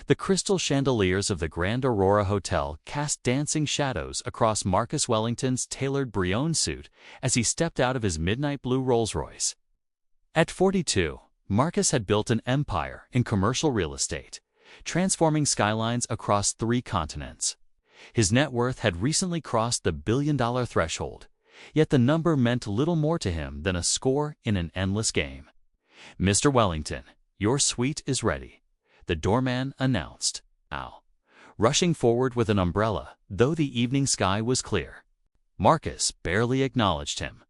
The crystal chandeliers of the Grand Aurora Hotel cast dancing shadows across Marcus Wellington's tailored Brion suit as he stepped out of his midnight blue Rolls-Royce. At 42, Marcus had built an empire in commercial real estate, transforming skylines across 3 continents. His net worth had recently crossed the billion-dollar threshold, yet the number meant little more to him than a score in an endless game. "Mr. Wellington, your suite is ready," the doorman announced. Now, rushing forward with an umbrella, though the evening sky was clear. Marcus barely acknowledged him.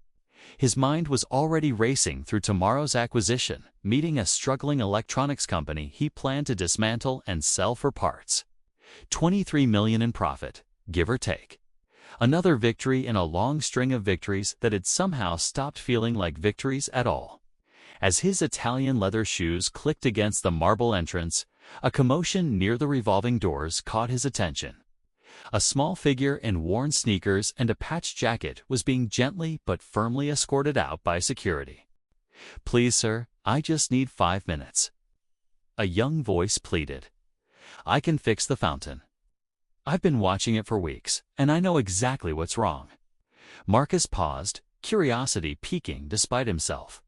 His mind was already racing through tomorrow's acquisition, meeting a struggling electronics company he planned to dismantle and sell for parts. $23 million in profit, give or take. Another victory in a long string of victories that had somehow stopped feeling like victories at all. As his Italian leather shoes clicked against the marble entrance, a commotion near the revolving doors caught his attention. A small figure in worn sneakers and a patched jacket was being gently but firmly escorted out by security. "Please, sir, I just need 5 minutes." A young voice pleaded. "I can fix the fountain. I've been watching it for weeks, and I know exactly what's wrong." Marcus paused, curiosity piquing despite himself.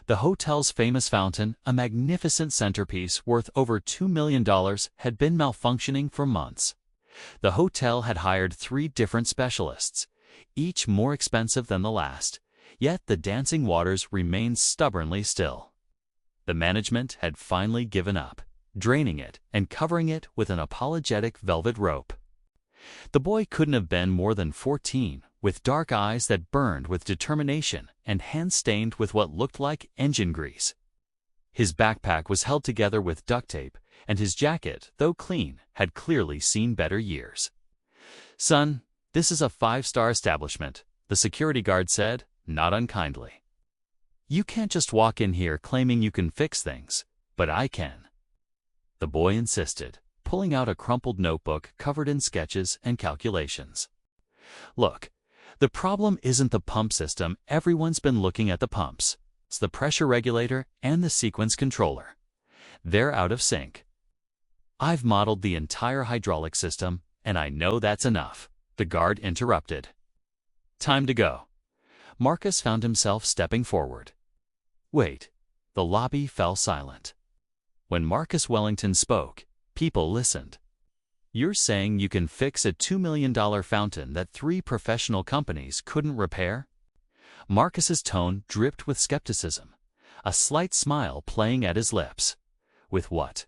The hotel's famous fountain, a magnificent centerpiece worth over $2 million, had been malfunctioning for months. The hotel had hired 3 different specialists, each more expensive than the last, yet the dancing waters remained stubbornly still. The management had finally given up, draining it and covering it with an apologetic velvet rope. The boy couldn't have been more than 14, with dark eyes that burned with determination and hands stained with what looked like engine grease. His backpack was held together with duct tape, and his jacket, though clean, had clearly seen better years. "Son, this is a 5-star establishment," the security guard said, not unkindly. "You can't just walk in here claiming you can fix things, but I can." The boy insisted, pulling out a crumpled notebook covered in sketches and calculations. "Look, the problem isn't the pump system. Everyone's been looking at the pumps. It's the pressure regulator and the sequence controller. They're out of sync. I've modeled the entire hydraulic system, and I know that's enough," the guard interrupted. "Time to go." Marcus found himself stepping forward. "Wait." The lobby fell silent. When Marcus Wellington spoke, people listened. "You're saying you can fix a $2 million fountain that 3 professional companies couldn't repair?" Marcus's tone dripped with skepticism, a slight smile playing at his lips. "With what?"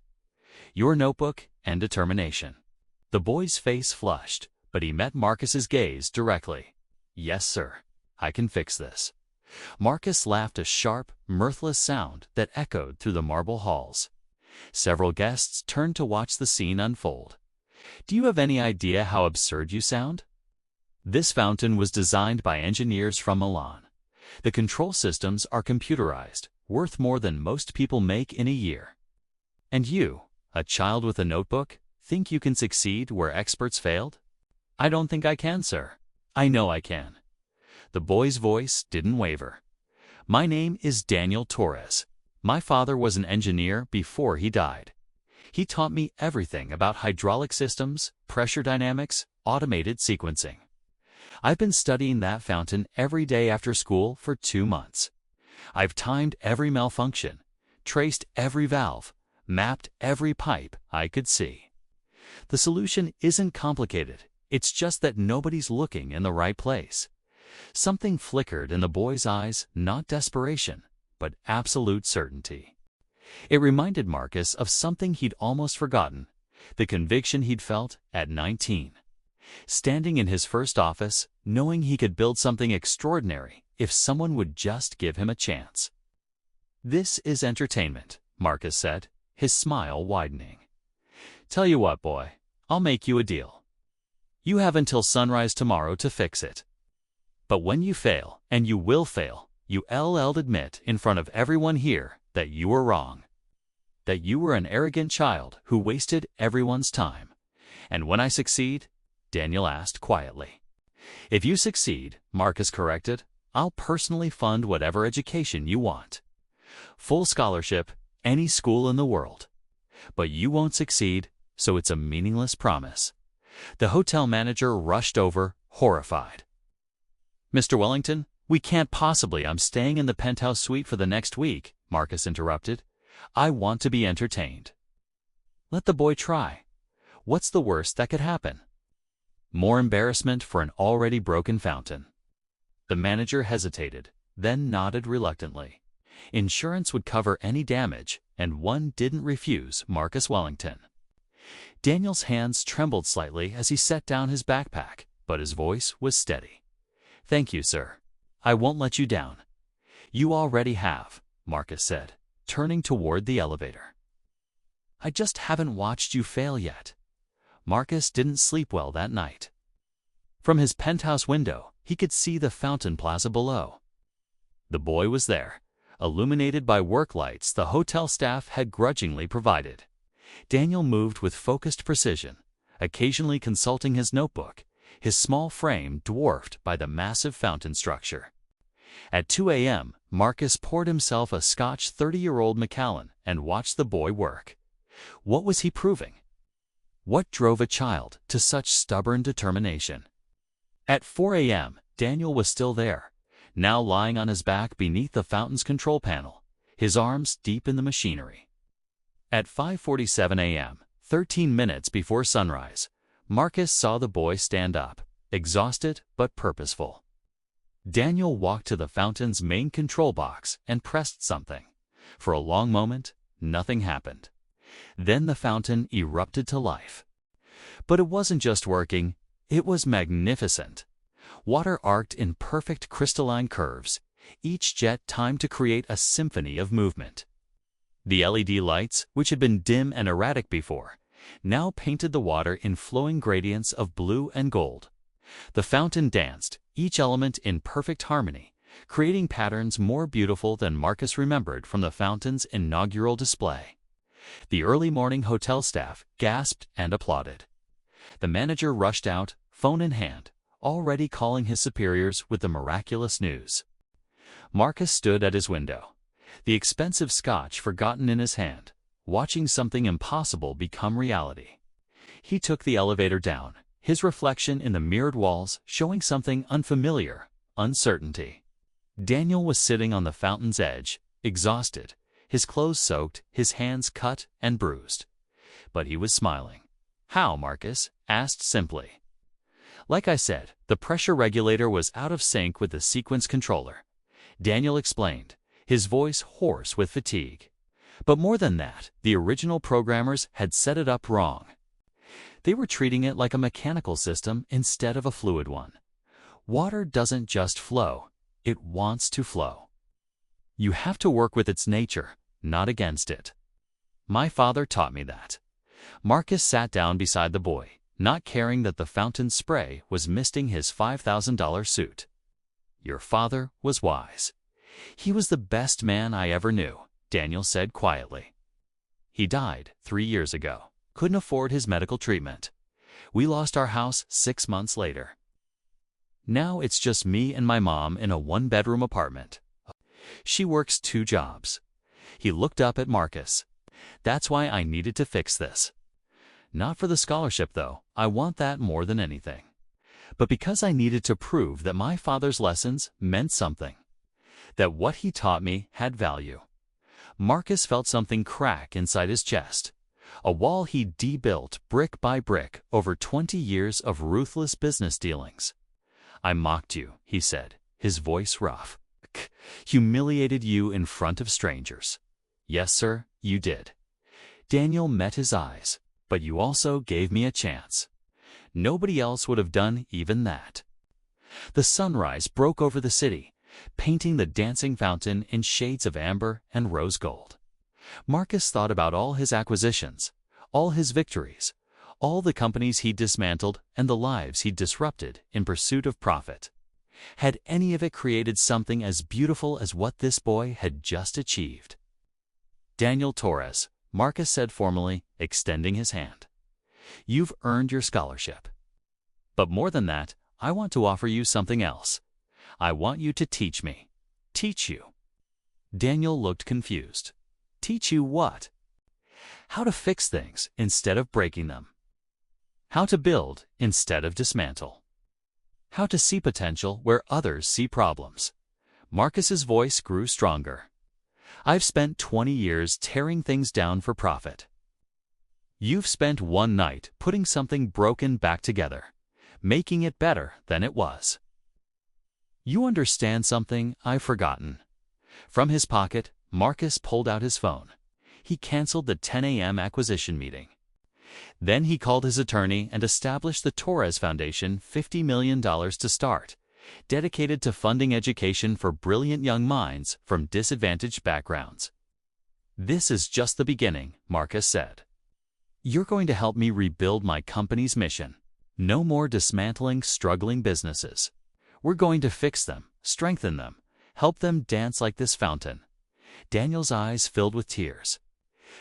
"Your notebook and determination." The boy's face flushed, but he met Marcus's gaze directly. "Yes, sir. I can fix this." Marcus laughed, a sharp, mirthless sound that echoed through the marble halls. Several guests turned to watch the scene unfold. "Do you have any idea how absurd you sound? This fountain was designed by engineers from Milan. The control systems are computerized, worth more than most people make in a year. And you, a child with a notebook, think you can succeed where experts failed?" "I don't think I can, sir." "I know I can." The boy's voice didn't waver. "My name is Daniel Torres. My father was an engineer before he died. He taught me everything about hydraulic systems, pressure dynamics, automated sequencing. I've been studying that fountain every day after school for 2 months. I've timed every malfunction, traced every valve, mapped every pipe I could see. The solution isn't complicated. It's just that nobody's looking in the right place." Something flickered in the boy's eyes, not desperation, but absolute certainty. It reminded Marcus of something he'd almost forgotten, the conviction he'd felt at 19. Standing in his first office, knowing he could build something extraordinary if someone would just give him a chance. "This is entertainment," Marcus said, his smile widening. "Tell you what, boy, I'll make you a deal. You have until sunrise tomorrow to fix it. But when you fail, and you will fail, you'll admit in front of everyone here that you were wrong. That you were an arrogant child who wasted everyone's time. And when I succeed," Daniel asked quietly. "If you succeed," Marcus corrected, "I'll personally fund whatever education you want. Full scholarship, any school in the world. But you won't succeed, so it's a meaningless promise." The hotel manager rushed over, horrified. "Mr. Wellington, we can't possibly. I'm staying in the penthouse suite for the next week," Marcus interrupted. "I want to be entertained." "Let the boy try. What's the worst that could happen?" More embarrassment for an already broken fountain. The manager hesitated, then nodded reluctantly. Insurance would cover any damage, and one didn't refuse Marcus Wellington. Daniel's hands trembled slightly as he set down his backpack, but his voice was steady. "Thank you, sir. I won't let you down." "You already have," Marcus said, turning toward the elevator. "I just haven't watched you fail yet." Marcus didn't sleep well that night. From his penthouse window, he could see the fountain plaza below. The boy was there, illuminated by work lights the hotel staff had grudgingly provided. Daniel moved with focused precision, occasionally consulting his notebook, his small frame dwarfed by the massive fountain structure. At 2 a.m., Marcus poured himself a Scotch 30-year-old Macallan and watched the boy work. What was he proving? What drove a child to such stubborn determination? At 4 a.m., Daniel was still there, now lying on his back beneath the fountain's control panel, his arms deep in the machinery. At 5:47 a.m., 13 minutes before sunrise, Marcus saw the boy stand up, exhausted but purposeful. Daniel walked to the fountain's main control box and pressed something. For a long moment, nothing happened. Then the fountain erupted to life. But it wasn't just working, it was magnificent. Water arced in perfect crystalline curves, each jet timed to create a symphony of movement. The LED lights, which had been dim and erratic before, now painted the water in flowing gradients of blue and gold. The fountain danced, each element in perfect harmony, creating patterns more beautiful than Marcus remembered from the fountain's inaugural display. The early morning hotel staff gasped and applauded. The manager rushed out, phone in hand, already calling his superiors with the miraculous news. Marcus stood at his window, the expensive scotch forgotten in his hand, watching something impossible become reality. He took the elevator down, his reflection in the mirrored walls showing something unfamiliar, uncertainty. Daniel was sitting on the fountain's edge, exhausted, his clothes soaked, his hands cut and bruised. But he was smiling. "How?" Marcus asked simply. "Like I said, the pressure regulator was out of sync with the sequence controller," Daniel explained, his voice hoarse with fatigue. But more than that, the original programmers had set it up wrong. They were treating it like a mechanical system instead of a fluid one. Water doesn't just flow, it wants to flow. You have to work with its nature, not against it. My father taught me that. Marcus sat down beside the boy, not caring that the fountain spray was misting his $5,000 suit. "Your father was wise. He was the best man I ever knew," Daniel said quietly. "He died 3 years ago. Couldn't afford his medical treatment. We lost our house 6 months later. Now it's just me and my mom in a 1-bedroom apartment. She works 2 jobs." He looked up at Marcus. "That's why I needed to fix this. Not for the scholarship, though. I want that more than anything. But because I needed to prove that my father's lessons meant something, that what he taught me had value." Marcus felt something crack inside his chest, a wall he debuilt brick by brick over 20 years of ruthless business dealings. "I mocked you," he said, his voice rough. "Humiliated you in front of strangers." "Yes, sir, you did." Daniel met his eyes. "But you also gave me a chance. Nobody else would have done even that." The sunrise broke over the city, painting the dancing fountain in shades of amber and rose gold. Marcus thought about all his acquisitions, all his victories, all the companies he'd dismantled and the lives he'd disrupted in pursuit of profit. Had any of it created something as beautiful as what this boy had just achieved? "Daniel Torres," Marcus said formally, extending his hand. "You've earned your scholarship. But more than that, I want to offer you something else. I want you to teach me." "Teach you?" Daniel looked confused. "Teach you what?" how to fix things instead of breaking them, how to build instead of dismantle, how to see potential where others see problems. Marcus's voice grew stronger. I've spent 20 years tearing things down for profit. You've spent one night putting something broken back together, making it better than it was. You understand something I've forgotten. From his pocket, Marcus pulled out his phone. He canceled the 10 a.m. acquisition meeting. Then he called his attorney and established the Torres Foundation, $50 million to start, dedicated to funding education for brilliant young minds from disadvantaged backgrounds. This is just the beginning, Marcus said. You're going to help me rebuild my company's mission. No more dismantling struggling businesses. We're going to fix them, strengthen them, help them dance like this fountain. Daniel's eyes filled with tears.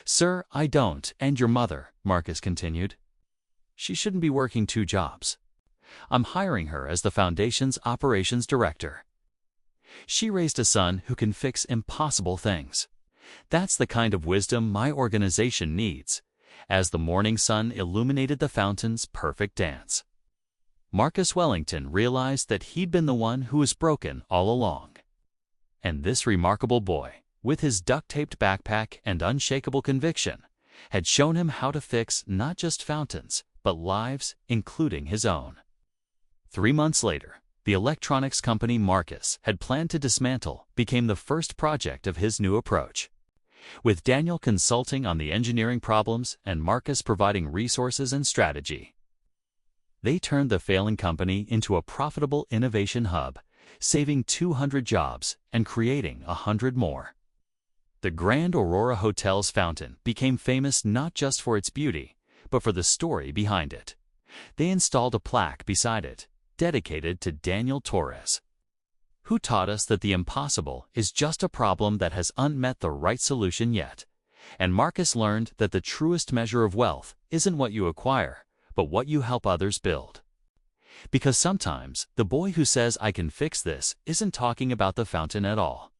Sir, I don't, and your mother, Marcus continued. She shouldn't be working 2 jobs. I'm hiring her as the foundation's operations director. She raised a son who can fix impossible things. That's the kind of wisdom my organization needs, as the morning sun illuminated the fountain's perfect dance. Marcus Wellington realized that he'd been the one who was broken all along. And this remarkable boy, with his duct-taped backpack and unshakable conviction, had shown him how to fix not just fountains, but lives, including his own. 3 months later, the electronics company Marcus had planned to dismantle became the first project of his new approach. With Daniel consulting on the engineering problems and Marcus providing resources and strategy, they turned the failing company into a profitable innovation hub, saving 200 jobs and creating 100 more. The Grand Aurora Hotel's fountain became famous not just for its beauty, but for the story behind it. They installed a plaque beside it, dedicated to Daniel Torres, who taught us that the impossible is just a problem that has unmet the right solution yet. And Marcus learned that the truest measure of wealth isn't what you acquire, but what you help others build. Because sometimes the boy who says I can fix this isn't talking about the fountain at all.